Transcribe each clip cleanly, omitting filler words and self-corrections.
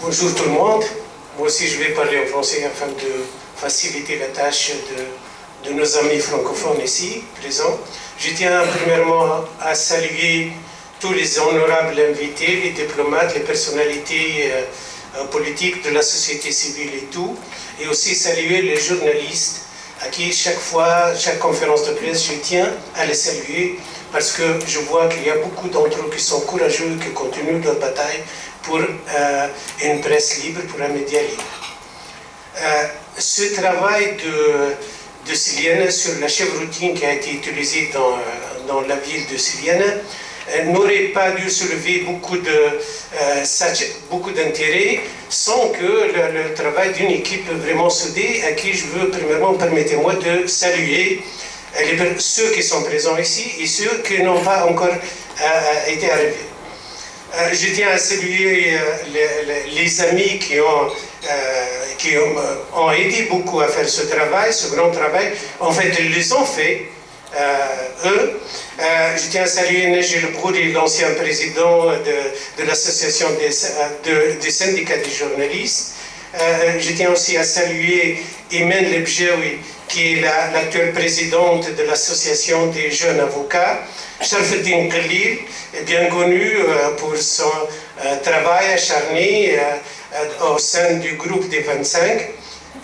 Bonjour tout le monde. Moi aussi, je vais parler en français afin de faciliter la tâche de nos amis francophones ici, présents. Je tiens premièrement à saluer tous les honorables invités, les diplomates, les personnalités politiques de la société civile et tout, et aussi saluer les journalistes à qui chaque conférence de presse, je tiens à les saluer parce que je vois qu'il y a beaucoup d'entre eux qui sont courageux, qui continuent leur bataille pour une presse libre, pour un média libre. Ce travail de Siliane sur la chèvroutine qui a été utilisée dans la ville de Siliane n'aurait pas dû soulever beaucoup d'intérêt sans que le travail d'une équipe vraiment soudée à qui je veux premièrement, permettez-moi de saluer ceux qui sont présents ici et ceux qui n'ont pas encore été arrivés. Je tiens à saluer les amis qui ont aidé beaucoup à faire ce travail, ce grand travail. En fait, ils les ont fait, eux. Je tiens à saluer Najil Brouri, l'ancien président de l'association des syndicats des journalistes. Je tiens aussi à saluer Imen Lebjaoui, qui est l'actuelle présidente de l'association des jeunes avocats. Sharfeddin Khalil est bien connu pour son travail acharné au sein du groupe des 25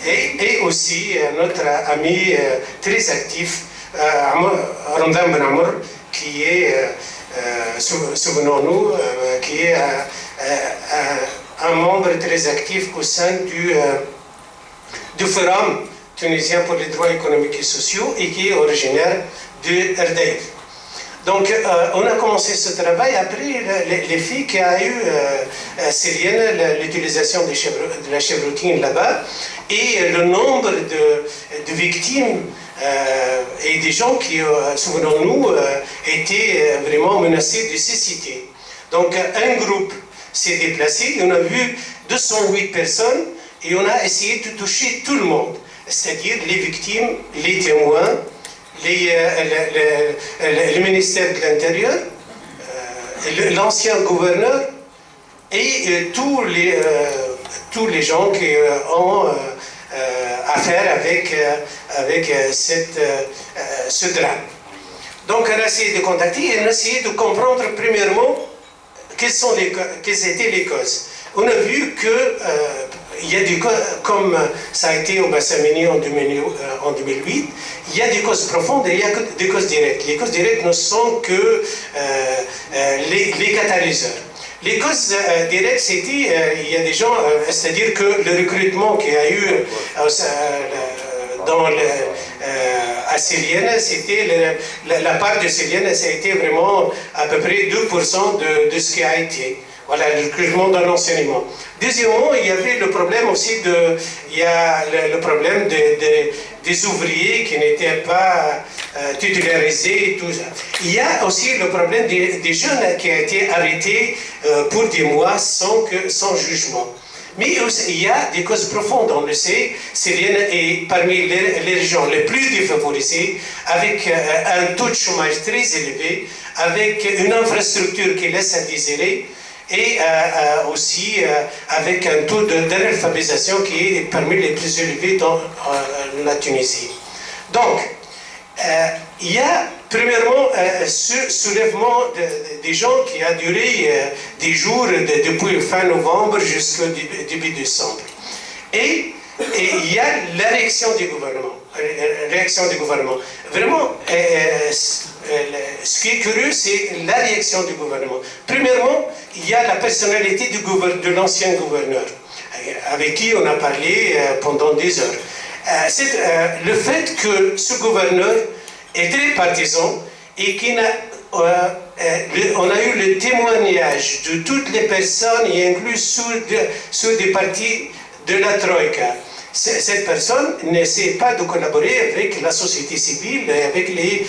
et aussi notre ami très actif, Ramdan Ben Amr, qui est, souvenons-nous, qui est un membre très actif au sein du Forum tunisien pour les droits économiques et sociaux et qui est originaire de RDF. Donc, on a commencé ce travail après les filles qui a eu syrienne, l'utilisation de la chèvroutine là-bas, et le nombre de victimes et des gens qui, souvenons-nous, étaient vraiment menacés de cécité. Donc, un groupe s'est déplacé, et on a vu 208 personnes, et on a essayé de toucher tout le monde, c'est-à-dire les victimes, les témoins, le ministère de l'Intérieur, l'ancien gouverneur et tous les gens qui ont affaire avec ce drame. Donc on a essayé de contacter et on a essayé de comprendre premièrement quelles étaient les causes. On a vu que il y a des causes, comme ça a été au Bassamini en 2008, il y a des causes profondes et il y a des causes directes. Les causes directes ne sont que les catalyseurs. Les causes directes, c'était, il y a des gens, c'est-à-dire que le recrutement qu'il y a eu à Siliane, c'était la part de Siliane, ça a été vraiment à peu près 2% de ce qui a été. Voilà, le recrutement dans l'enseignement. Deuxièmement, il y avait le problème aussi le problème des ouvriers qui n'étaient pas titularisés et tout ça. Il y a aussi le problème des jeunes qui ont été arrêtés pour des mois sans jugement. Mais aussi, il y a des causes profondes, on le sait. Siliane est parmi les régions les plus défavorisées, avec un taux de chômage très élevé, avec une infrastructure qui laisse à désirer, et aussi avec un taux d'analphabétisation qui est parmi les plus élevés dans la Tunisie. Donc, il y a premièrement ce soulèvement des gens qui a duré des jours depuis fin novembre jusqu'au début décembre. Et il y a la réaction du gouvernement. Vraiment, ce qui est curieux, c'est la réaction du gouvernement. Premièrement, il y a la personnalité de l'ancien gouverneur, avec qui on a parlé pendant des heures. Le fait que ce gouverneur est très partisan et on a eu le témoignage de toutes les personnes, y inclus ceux des partis de la Troïka. Cette personne n'essaie pas de collaborer avec la société civile, avec les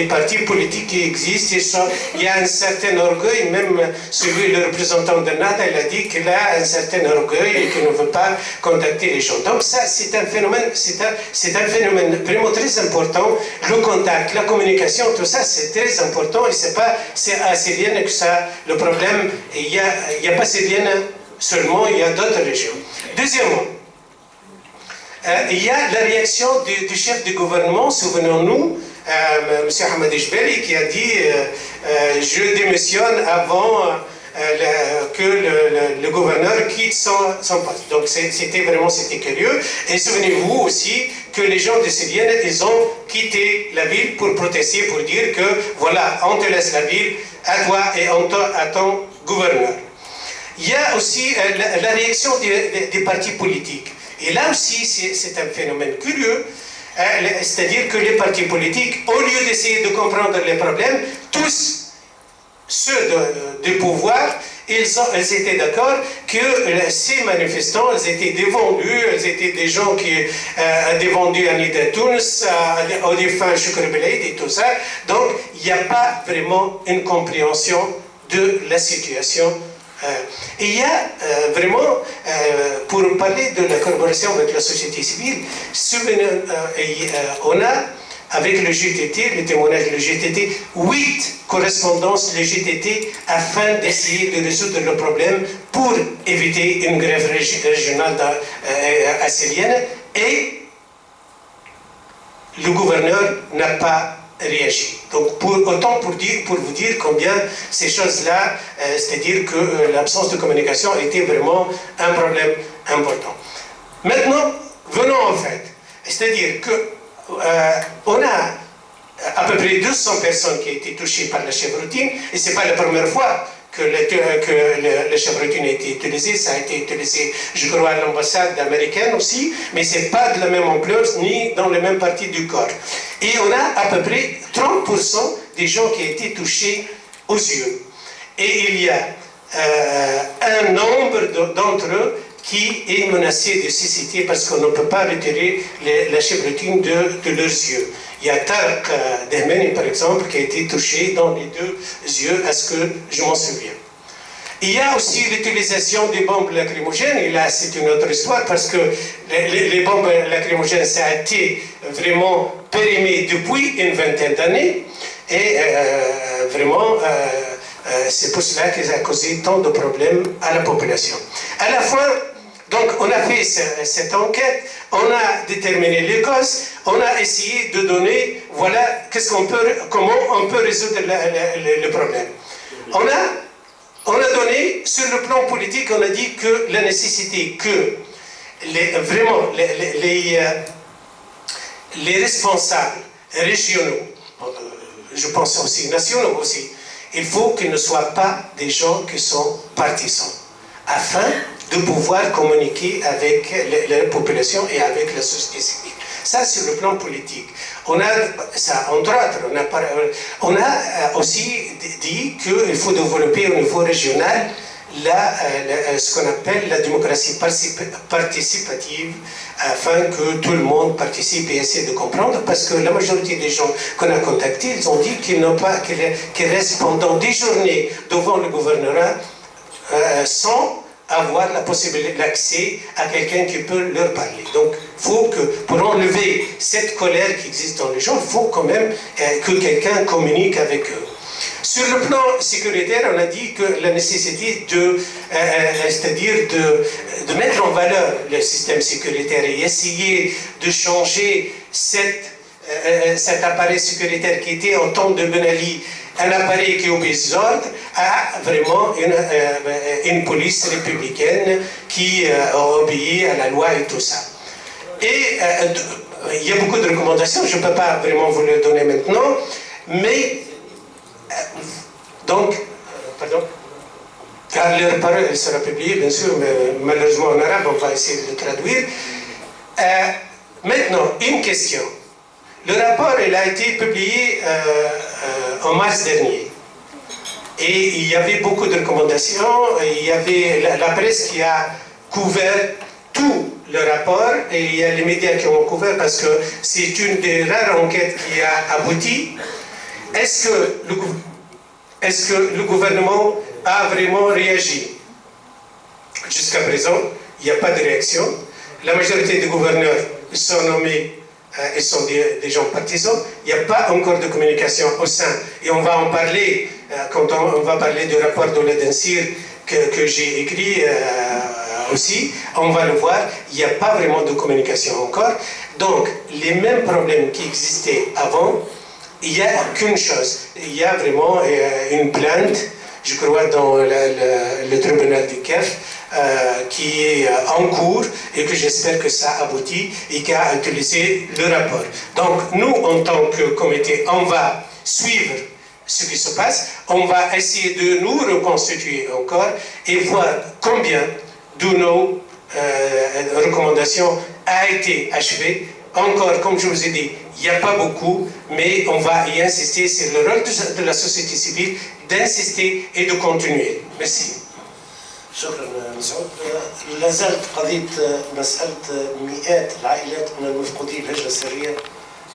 partis politiques qui existent. Il y a un certain orgueil, même celui le représentant de NADA, il a dit qu'il a un certain orgueil et qu'il ne veut pas contacter les gens. Donc ça, c'est un phénomène vraiment très important. Le contact, la communication, tout ça, c'est très important et c'est à Siliane que ça, le problème, il y a pas Siliane seulement, il y a d'autres régions. Deuxièmement, il y a la réaction du chef du gouvernement, souvenons-nous, M. Ahmed Ejbeli, qui a dit je démissionne avant que le gouverneur quitte son poste. Donc c'était curieux. Et souvenez-vous aussi que les gens de Sévienne, ils ont quitté la ville pour protester, pour dire que voilà, on te laisse la ville, à toi et à ton gouverneur. Il y a aussi la réaction des partis politiques. Et là aussi, c'est un phénomène curieux, c'est-à-dire que les partis politiques, au lieu d'essayer de comprendre les problèmes, tous ceux du pouvoir, ils étaient d'accord que ces manifestants, ils étaient défendus, ils étaient des gens qui défendus à Nida Tunis, au défunt Choukri Belaïd et tout ça. Donc, il n'y a pas vraiment une compréhension de la situation. Et il y a vraiment, pour parler de la collaboration avec la société civile, on a, avec le GTT, le témoignage du GTT, 8 correspondances du GTT afin d'essayer de résoudre le problème pour éviter une grève régionale assyrienne. Et le gouverneur n'a pas réagi. Donc, autant pour vous dire combien ces choses-là, c'est-à-dire que l'absence de communication était vraiment un problème important. Maintenant, venons en fait. C'est-à-dire que on a à peu près 200 personnes qui ont été touchées par la chèvre-routine, et ce n'est pas la première fois que la chèvre-routine a été utilisée. Ça a été utilisé, je crois, à l'ambassade américaine aussi, mais ce n'est pas de la même ampleur ni dans les mêmes parties du corps. Et on a à peu près 30% des gens qui ont été touchés aux yeux. Et il y a un nombre d'entre eux qui est menacé de cécité parce qu'on ne peut pas retirer la chèvre-routine de leurs yeux. Il y a Tarek Dehmeni, par exemple, qui a été touché dans les 2 yeux, à ce que je m'en souviens. Il y a aussi l'utilisation des bombes lacrymogènes, et là c'est une autre histoire, parce que les bombes lacrymogènes, ça a été vraiment périmé depuis une vingtaine d'années, et vraiment, c'est pour cela que ça a causé tant de problèmes à la population. À la fin, donc on a fait cette enquête, on a déterminé les causes, on a essayé de donner, voilà, comment on peut résoudre le problème. On a donné, sur le plan politique, on a dit que la nécessité que les responsables régionaux, je pense aussi nationaux aussi, il faut qu'ils ne soient pas des gens qui sont partisans, afin de pouvoir communiquer avec la population et avec la société civile. Ça, sur le plan politique. On a, ça, entre autres, on a aussi dit qu'il faut développer au niveau régional ce qu'on appelle la démocratie participative, afin que tout le monde participe et essaie de comprendre, parce que la majorité des gens qu'on a contactés, ils ont dit qu'ils restent pendant des journées devant le gouvernorat sans avoir la possibilité d'accès à quelqu'un qui peut leur parler. Donc, il faut que, pour enlever cette colère qui existe dans les gens, il faut quand même que quelqu'un communique avec eux. Sur le plan sécuritaire, on a dit que la nécessité c'est-à-dire de mettre en valeur le système sécuritaire et essayer de changer cet appareil sécuritaire qui était en temps de Ben Ali un appareil qui obéit aux ordres, à vraiment une police républicaine qui obéit à la loi et tout ça. Et il y a beaucoup de recommandations, je ne peux pas vraiment vous les donner maintenant, mais donc, pardon, car leur parole elle sera publiée bien sûr, mais malheureusement en arabe, on va essayer de le traduire. Maintenant, une question. Le rapport il a été publié en mars dernier. Et il y avait beaucoup de recommandations, il y avait la presse qui a couvert tout le rapport, et il y a les médias qui ont couvert parce que c'est une des rares enquêtes qui a abouti. Est-ce que le gouvernement a vraiment réagi? Jusqu'à présent, il n'y a pas de réaction. La majorité des gouverneurs sont nommés, ils sont des gens partisans. Il n'y a pas encore de communication au sein. Et on va en parler, quand on va parler du rapport de l'Edensir que j'ai écrit aussi, on va le voir, il n'y a pas vraiment de communication encore. Donc, les mêmes problèmes qui existaient avant, il n'y a qu'une chose, il y a vraiment une plainte, je crois, dans le tribunal du CAF, qui est en cours et que j'espère que ça aboutit et qui a utilisé le rapport. Donc, nous, en tant que comité, on va suivre ce qui se passe, on va essayer de nous reconstituer encore et voir combien de nos recommandations a été achevées. Encore, comme je vous ai dit, il n'y a pas beaucoup, mais on va y insister sur le rôle de la société civile, d'insister et de continuer. Merci. شكرا مسعود. لا زالت قضية مسألة مئات العائلات من المفقودين الهجرة السرية